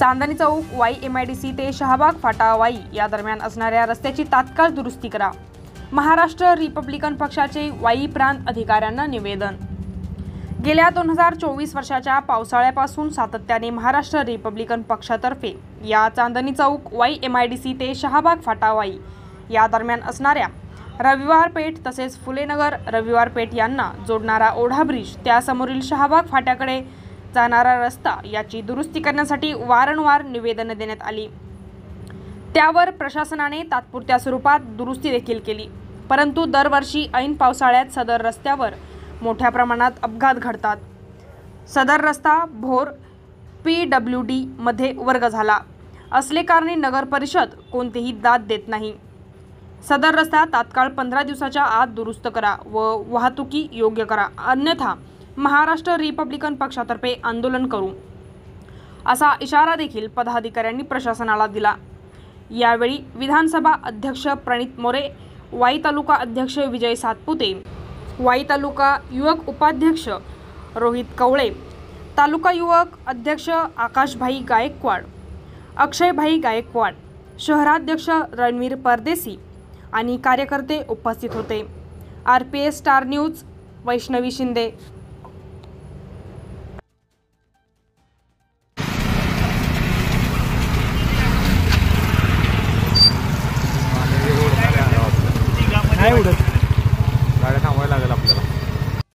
Chandni Chowk YMIDC ते शहाबाग फाटा वाई या दरम्यान असणाऱ्या रस्त्याची तात्काळ दुरुस्ती करा। महाराष्ट्र रिपब्लिकन पक्षाचे वाई प्रांत अधिकाऱ्यांना निवेदन। गेल्या 2024 वर्षाच्या पावसाळ्यापासून सातत्याने महाराष्ट्र रिपब्लिकन पक्षातर्फे या चांदणी चौक YMIDC ते शहाबाग फाटा वाई या दरम्यान असणाऱ्या रविवार पेठ तसेच फुलेनगर रविवार पेठ यांना जोडणारा ओढा ब्रिज, त्यासमोरील शहाबाग फाट्याकडे जाणारा रस्ता याची दुरुस्ती करण्यासाठी वारंवार निवेदने देण्यात आली। त्यावर प्रशासनाने तात्पुरत्या स्वरूपात दुरुस्ती देखील केली, परंतु दरवर्षी ऐन पावसाळ्यात सदर रस्त्यावर मोठ्या प्रमाणात अपघात घडतात। सदर रस्ता भोर PWD मध्ये वर्ग झाला असले कारणे नगर परिषद कोणतीही दाद देत नाही। सदर रस्ता तात्काळ 15 दिवसाच्या आत दुरुस्त करा व वाहतुकी योग्य करा, अन्यथा महाराष्ट्र रिपब्लिकन पक्षातर्फे आंदोलन करू, असा इशारा देखील पदाधिकाऱ्यांनी प्रशासनाला दिला। यावेळी विधानसभा अध्यक्ष प्रणित मोरे, वाई तालुका अध्यक्ष विजय सातपुते, वाई तालुका युवक उपाध्यक्ष रोहित कवळे, तालुका युवक अध्यक्ष आकाशभाई गायकवाड, अक्षयभाई गायकवाड, शहराध्यक्ष रणवीर परदेसी आणि कार्यकर्ते उपस्थित होते। RPS star news, Vaishnavi Shinde. नाही उडत।